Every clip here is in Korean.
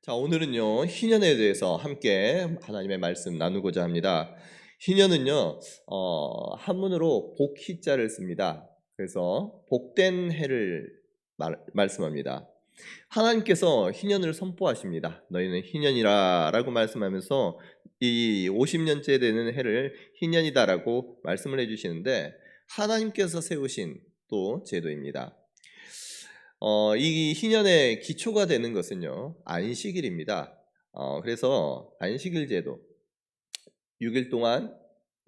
자, 오늘은요, 희년에 대해서 함께 하나님의 말씀 나누고자 합니다. 희년은요, 한문으로 복희자를 씁니다. 그래서 복된 해를 말씀합니다. 하나님께서 희년을 선포하십니다. 너희는 희년이라 라고 말씀하면서 이 50년째 되는 해를 희년이다라고 말씀을 해주시는데, 하나님께서 세우신 또 제도입니다. 이 희년의 기초가 되는 것은요, 안식일입니다. 그래서 안식일 제도, 6일 동안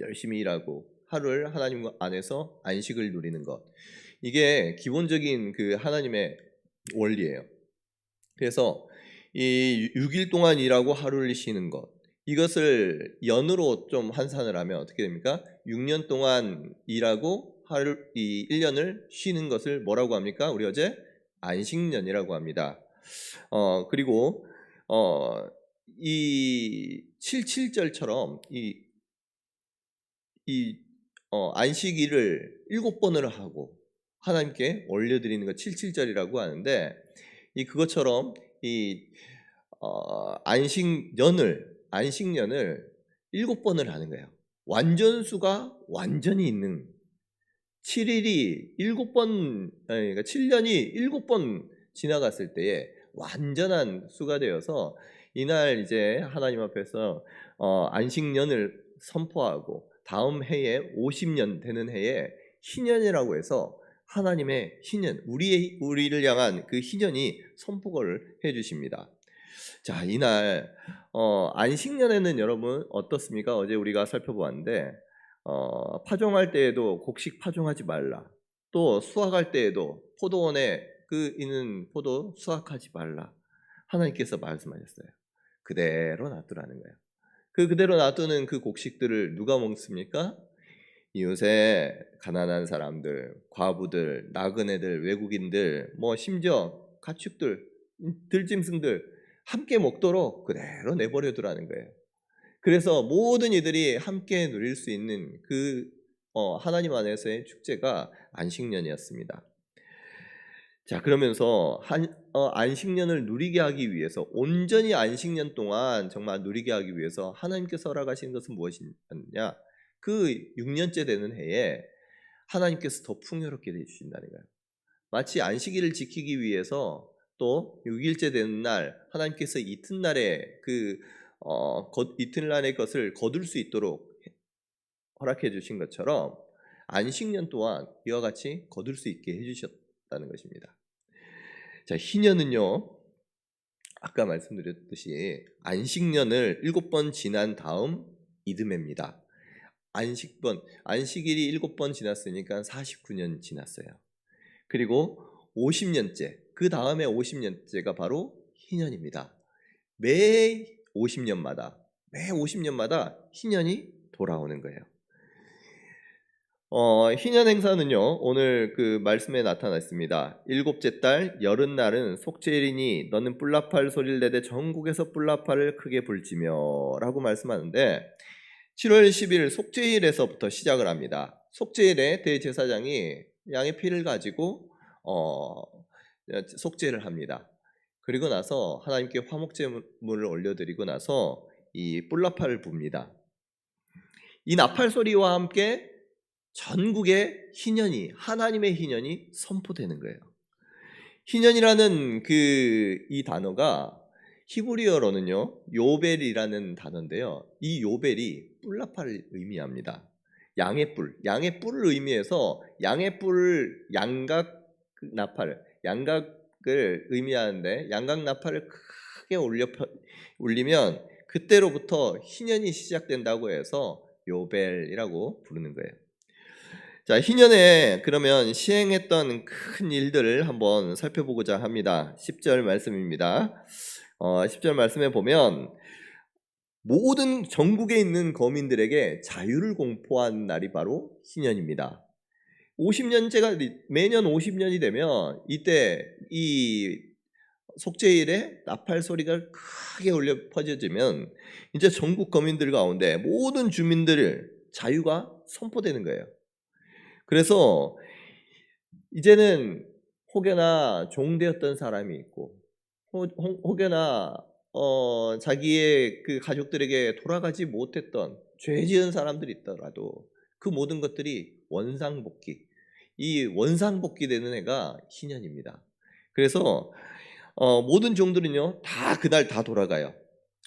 열심히 일하고 하루를 하나님 안에서 안식을 누리는 것, 이게 기본적인 그 하나님의 원리예요. 그래서 이 6일 동안 일하고 하루를 쉬는 것, 이것을 연으로 좀 환산을 하면 어떻게 됩니까? 6년 동안 일하고 하루 이 1년을 쉬는 것을 뭐라고 합니까? 우리 어제 안식년이라고 합니다. 그리고 이 77절처럼 이 안식일을 7번을 하고 하나님께 올려드리는 것 77절이라고 하는데, 이 그것처럼 이 안식년을 7번을 하는 거예요. 완전수가 완전히 있는 7일이 7번, 그러니까 7년이 7번 지나갔을 때에 완전한 수가 되어서 이날 이제 하나님 앞에서 안식년을 선포하고 다음 해에 50년 되는 해에 희년이라고 해서 하나님의 희년, 우리를 향한 그 희년이 선포를 해주십니다. 자, 이날 안식년에는 여러분 어떻습니까? 어제 우리가 살펴보았는데 파종할 때에도 곡식 파종하지 말라. 또 수확할 때에도 포도원에 있는 포도 수확하지 말라. 하나님께서 말씀하셨어요. 그대로 놔두라는 거예요. 그대로 놔두는 그 곡식들을 누가 먹습니까? 이웃에 가난한 사람들, 과부들, 나그네들, 외국인들, 뭐 심지어 가축들, 들짐승들 함께 먹도록 그대로 내버려 두라는 거예요. 그래서 모든 이들이 함께 누릴 수 있는 하나님 안에서의 축제가 안식년이었습니다. 자, 그러면서 안식년을 누리게 하기 위해서, 온전히 안식년 동안 정말 누리게 하기 위해서 하나님께서 허락하신 것은 무엇이냐? 그 6년째 되는 해에 하나님께서 더 풍요롭게 해주신다는 거예요. 마치 안식일을 지키기 위해서 또 6일째 되는 날 하나님께서 이튿날에 이튿날의 것을 거둘 수 있도록 허락해 주신 것처럼 안식년 또한 이와 같이 거둘 수 있게 해주셨다는 것입니다. 자, 희년은요, 아까 말씀드렸듯이 안식년을 7번 지난 다음 이듬해입니다. 안식일이 7번 지났으니까 49년 지났어요. 그리고 50년째, 그 다음에 50년째가 바로 희년입니다. 매 50년마다 희년이 돌아오는 거예요. 희년 행사는요, 오늘 그 말씀에 나타났습니다. 7째 달 여름날은 속죄일이니 너는 뿔나팔 소리를 내되 전국에서 뿔나팔을 크게 불지며 라고 말씀하는데, 7월 10일 속죄일에서부터 시작을 합니다. 속죄일에 대제사장이 양의 피를 가지고 속죄를 합니다. 그리고 나서 하나님께 화목제물을 올려드리고 나서 이 뿔나팔을 붑니다. 이 나팔 소리와 함께 전국의 희년이, 하나님의 희년이 선포되는 거예요. 희년이라는 이 단어가 히브리어로는요, 요벨이라는 단어인데요. 이 요벨이 뿔나팔을 의미합니다. 양의 뿔을 의미해서 양의 뿔을 양각을 의미하는데, 양각 나팔을 크게 울리면 그때로부터 희년이 시작된다고 해서 요벨이라고 부르는 거예요. 자, 희년에 그러면 시행했던 큰 일들을 한번 살펴보고자 합니다. 10절 말씀입니다. 10절 말씀에 보면 모든 전국에 있는 거민들에게 자유를 공포한 날이 바로 희년입니다. 50년째가 매년 50년이 되면 이때 이 속죄일에 나팔 소리가 크게 울려 퍼져지면 이제 전국 거민들 가운데 모든 주민들 자유가 선포되는 거예요. 그래서 이제는 혹여나 종되었던 사람이 있고 혹여나 자기의 그 가족들에게 돌아가지 못했던 죄 지은 사람들이 있더라도 그 모든 것들이 원상복귀, 이 원상복귀되는 해가 희년입니다. 그래서 모든 종들은요 다 그날 다 돌아가요.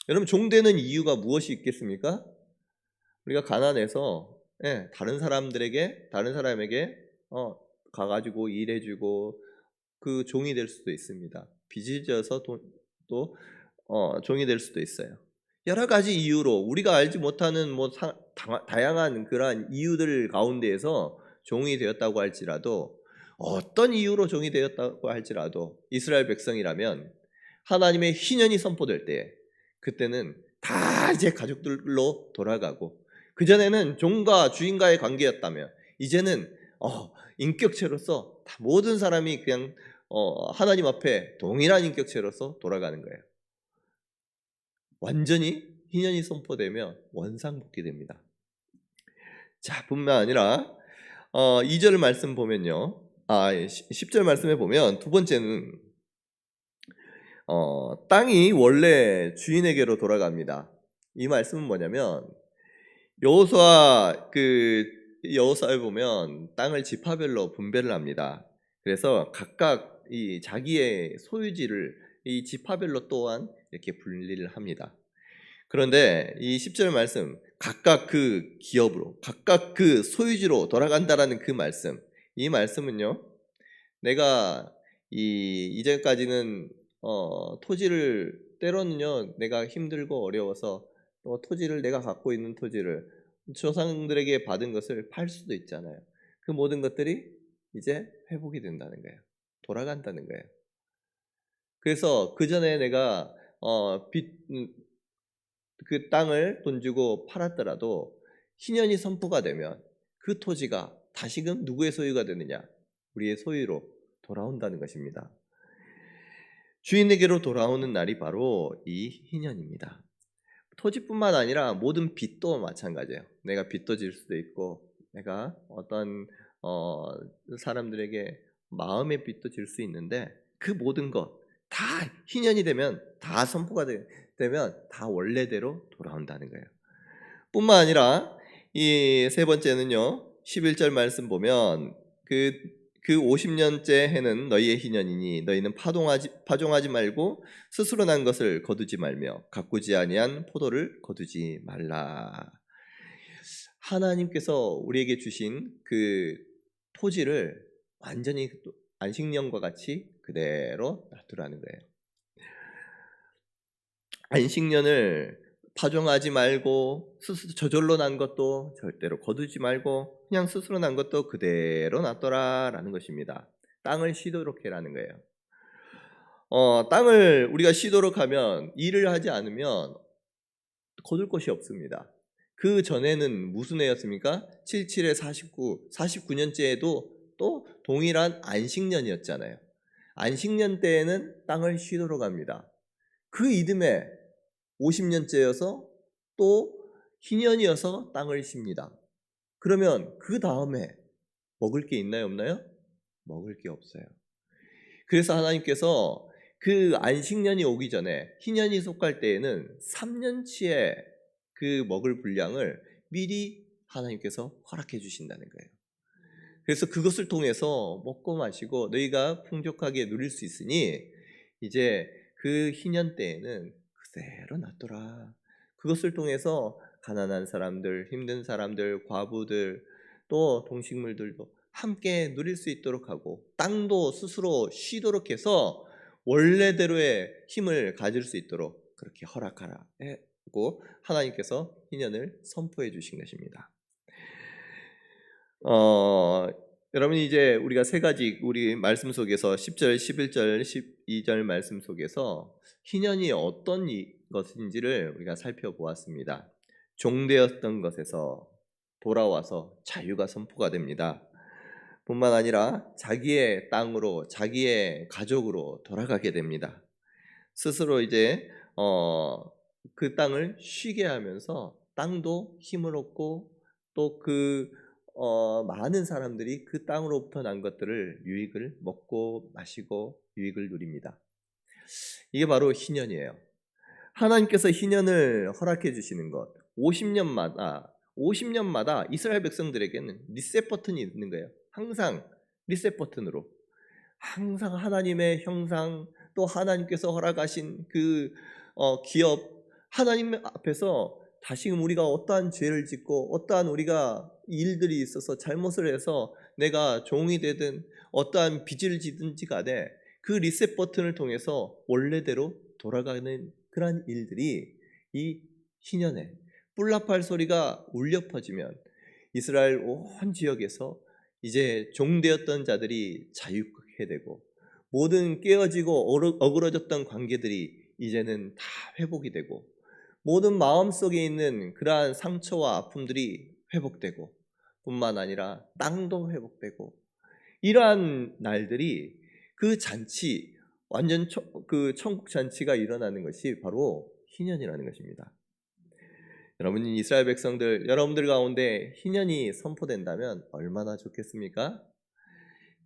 여러분 종되는 이유가 무엇이 있겠습니까? 우리가 가난해서 다른 사람에게 가가지고 일해주고 그 종이 될 수도 있습니다. 빚을 져서 또 종이 될 수도 있어요. 여러 가지 이유로 우리가 알지 못하는 다양한 그러한 이유들 가운데에서 종이 되었다고 할지라도, 어떤 이유로 종이 되었다고 할지라도 이스라엘 백성이라면 하나님의 희년이 선포될 때 그때는 다 이제 가족들로 돌아가고, 그전에는 종과 주인과의 관계였다면 이제는 인격체로서 모든 사람이 그냥 하나님 앞에 동일한 인격체로서 돌아가는 거예요. 완전히 희년이 선포되며 원상복귀됩니다. 자, 뿐만 아니라 2절 말씀 보면요, 10절 말씀에 보면 두 번째는 땅이 원래 주인에게로 돌아갑니다. 이 말씀은 뭐냐면 여호수아에 보면 땅을 지파별로 분배를 합니다. 그래서 각각 이 자기의 소유지를 이 지파별로 또한 이렇게 분리를 합니다. 그런데 이 10절 말씀, 각각 그 기업으로, 각각 그 소유지로 돌아간다라는 그 말씀, 이 말씀은요, 내가 이제까지는 토지를 때로는요 내가 힘들고 어려워서 토지를, 내가 갖고 있는 토지를 조상들에게 받은 것을 팔 수도 있잖아요. 그 모든 것들이 이제 회복이 된다는 거예요. 돌아간다는 거예요. 그래서 그 전에 내가 그 땅을 돈 주고 팔았더라도 희년이 선포가 되면 그 토지가 다시금 누구의 소유가 되느냐? 우리의 소유로 돌아온다는 것입니다. 주인에게로 돌아오는 날이 바로 이 희년입니다. 토지뿐만 아니라 모든 빚도 마찬가지예요. 내가 빚도 질 수도 있고, 내가 어떤 사람들에게 마음의 빚도 질 수 있는데, 그 모든 것 다 희년이 되면, 다 선포가 되면 다 원래대로 돌아온다는 거예요. 뿐만 아니라 이 세 번째는요, 11절 말씀 보면 그 50년째 해는 너희의 희년이니 너희는 파종하지 말고 스스로 난 것을 거두지 말며 가꾸지 아니한 포도를 거두지 말라. 하나님께서 우리에게 주신 그 토지를 완전히 안식년과 같이 그대로 놔두라는 거예요. 안식년을 파종하지 말고 스스로 저절로 난 것도 절대로 거두지 말고 그냥 스스로 난 것도 그대로 놔둬라라는 것입니다. 땅을 쉬도록 해라는 거예요. 땅을 우리가 쉬도록 하면, 일을 하지 않으면 거둘 것이 없습니다. 그 전에는 무슨 해였습니까? 77에 49, 49년째에도 또 동일한 안식년이었잖아요. 안식년 때에는 땅을 쉬도록 합니다. 그 이듬해 50년째여서 또 희년이어서 땅을 쉽니다. 그러면 그 다음에 먹을 게 있나요, 없나요? 먹을 게 없어요. 그래서 하나님께서 그 안식년이 오기 전에 희년이 속할 때에는 3년치의 그 먹을 분량을 미리 하나님께서 허락해 주신다는 거예요. 그래서 그것을 통해서 먹고 마시고 너희가 풍족하게 누릴 수 있으니 이제 그 희년 때에는 그대로 놔둬라. 그것을 통해서 가난한 사람들, 힘든 사람들, 과부들, 또 동식물들도 함께 누릴 수 있도록 하고, 땅도 스스로 쉬도록 해서 원래대로의 힘을 가질 수 있도록 그렇게 허락하라 하고 하나님께서 희년을 선포해 주신 것입니다. 여러분, 이제 우리가 세 가지 우리 말씀 속에서 10절, 11절, 12절 말씀 속에서 희년이 어떤 것인지를 우리가 살펴보았습니다. 종되었던 것에서 돌아와서 자유가 선포가 됩니다. 뿐만 아니라 자기의 땅으로, 자기의 가족으로 돌아가게 됩니다. 스스로 이제 그 땅을 쉬게 하면서 땅도 힘을 얻고, 또 많은 사람들이 그 땅으로부터 난 것들을 유익을 먹고 마시고 유익을 누립니다. 이게 바로 희년이에요. 하나님께서 희년을 허락해 주시는 것, 50년마다 이스라엘 백성들에게는 리셋 버튼이 있는 거예요. 항상 리셋 버튼으로 항상 하나님의 형상, 또 하나님께서 허락하신 그 기업, 하나님 앞에서 다시금 우리가 어떠한 죄를 짓고 어떠한 우리가 일들이 있어서 잘못을 해서 내가 종이 되든 어떠한 빚을 지든지 간에 그 리셋 버튼을 통해서 원래대로 돌아가는 그러한 일들이 이 희년에 뿔나팔 소리가 울려 퍼지면 이스라엘 온 지역에서 이제 종되었던 자들이 자유케 되고 모든 깨어지고 어그러졌던 관계들이 이제는 다 회복이 되고 모든 마음속에 있는 그러한 상처와 아픔들이 회복되고 뿐만 아니라 땅도 회복되고 이러한 날들이 그 잔치 완전 그 천국 잔치가 일어나는 것이 바로 희년이라는 것입니다. 여러분 이스라엘 백성들 여러분들 가운데 희년이 선포된다면 얼마나 좋겠습니까?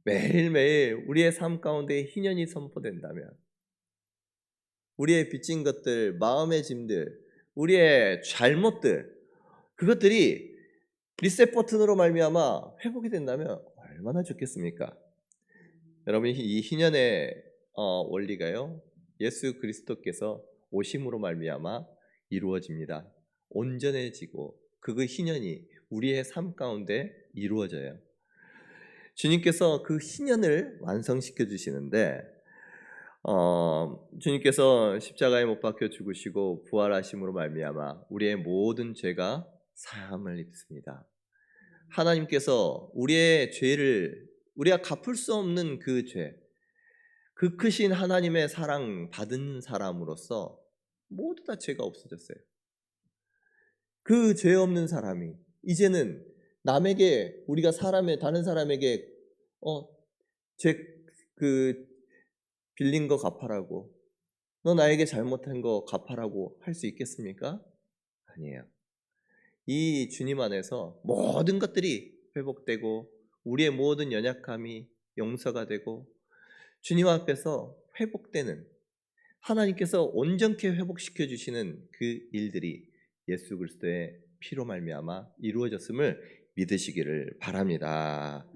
매일매일 우리의 삶 가운데 희년이 선포된다면 우리의 빚진 것들, 마음의 짐들, 우리의 잘못들 그것들이 리셋 버튼으로 말미암아 회복이 된다면 얼마나 좋겠습니까? 여러분 이 희년의 원리가요. 예수 그리스도께서 오심으로 말미암아 이루어집니다. 온전해지고 그 희년이 우리의 삶 가운데 이루어져요. 주님께서 그 희년을 완성시켜 주시는데 주님께서 십자가에 못 박혀 죽으시고 부활하심으로 말미암아 우리의 모든 죄가 사함을 입습니다. 하나님께서 우리의 죄를 우리가 갚을 수 없는 그 죄, 그 크신 하나님의 사랑 받은 사람으로서 모두 다 죄가 없어졌어요. 그 죄 없는 사람이 이제는 남에게 우리가 다른 사람에게 죄 빌린 거 갚아라고 너 나에게 잘못한 거 갚아라고 할 수 있겠습니까? 아니에요. 이 주님 안에서 모든 것들이 회복되고 우리의 모든 연약함이 용서가 되고 주님 앞에서 회복되는 하나님께서 온전케 회복시켜 주시는 그 일들이 예수 그리스도의 피로 말미암아 이루어졌음을 믿으시기를 바랍니다.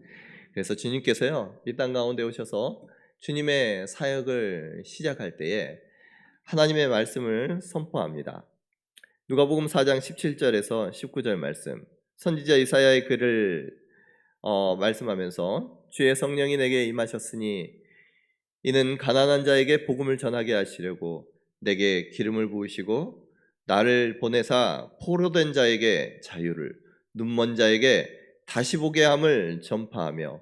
그래서 주님께서요 이 땅 가운데 오셔서 주님의 사역을 시작할 때에 하나님의 말씀을 선포합니다. 누가복음 4장 17절에서 19절 말씀 선지자 이사야의 글을 말씀하면서 주의 성령이 내게 임하셨으니 이는 가난한 자에게 복음을 전하게 하시려고 내게 기름을 부으시고 나를 보내사 포로된 자에게 자유를 눈먼 자에게 다시 보게 함을 전파하며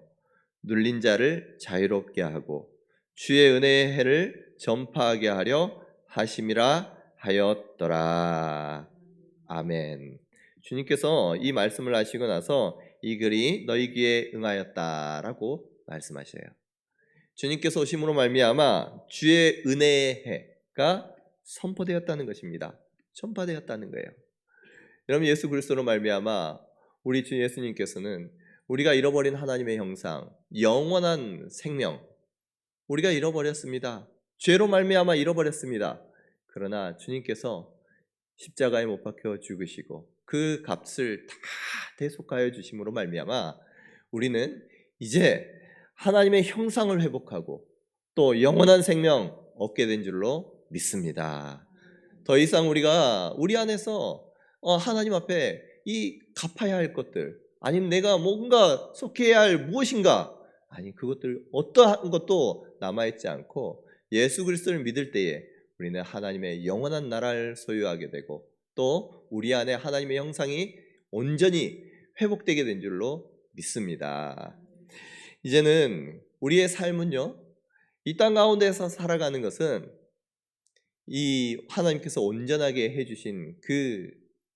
눌린 자를 자유롭게 하고 주의 은혜의 해를 전파하게 하려 하심이라 하였더라. 아멘. 주님께서 이 말씀을 하시고 나서 이 글이 너희 귀에 응하였다라고 말씀하셔요. 주님께서 오심으로 말미암아 주의 은혜의 해가 선포되었다는 것입니다. 전파되었다는 거예요. 여러분 예수 그리스도로 말미암아 우리 주 예수님께서는 우리가 잃어버린 하나님의 형상, 영원한 생명 우리가 잃어버렸습니다. 죄로 말미암아 잃어버렸습니다. 그러나 주님께서 십자가에 못 박혀 죽으시고 그 값을 다 대속하여 주심으로 말미암아 우리는 이제 하나님의 형상을 회복하고 또 영원한 생명 얻게 된 줄로 믿습니다. 더 이상 우리가 우리 안에서 하나님 앞에 이 갚아야 할 것들 아니면 내가 뭔가 속해야 할 무엇인가 아니 그것들 어떠한 것도 남아있지 않고 예수 그리스도를 믿을 때에 우리는 하나님의 영원한 나라를 소유하게 되고 또 우리 안에 하나님의 형상이 온전히 회복되게 된 줄로 믿습니다. 이제는 우리의 삶은요 이 땅 가운데서 살아가는 것은 이 하나님께서 온전하게 해주신 그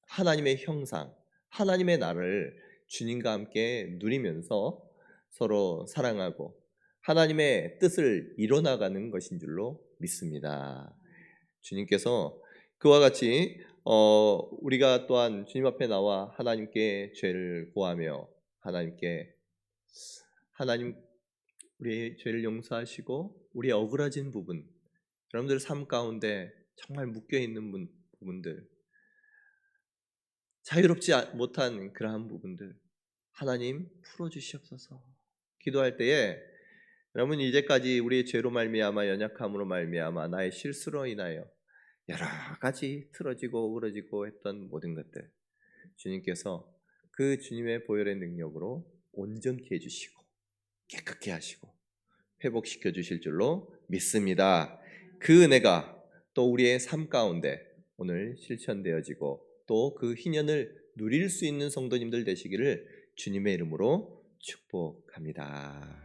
하나님의 형상 하나님의 나라를 주님과 함께 누리면서 서로 사랑하고 하나님의 뜻을 이뤄나가는 것인 줄로 믿습니다. 주님께서 그와 같이 우리가 또한 주님 앞에 나와 하나님께 죄를 고하며 하나님 우리의 죄를 용서하시고 우리의 억울해진 부분 여러분들 삶 가운데 정말 묶여 있는 부분들, 자유롭지 못한 그러한 부분들 하나님 풀어주시옵소서. 기도할 때에 여러분, 이제까지 우리의 죄로 말미암아 연약함으로 말미암아 나의 실수로 인하여 여러 가지 틀어지고 으러지고 했던 모든 것들, 주님께서 그 주님의 보혈의 능력으로 온전케 해주시고 깨끗게 하시고 회복시켜 주실 줄로 믿습니다. 그 은혜가 또 우리의 삶 가운데 오늘 실천되어지고 또 그 희년을 누릴 수 있는 성도님들 되시기를 주님의 이름으로 축복합니다.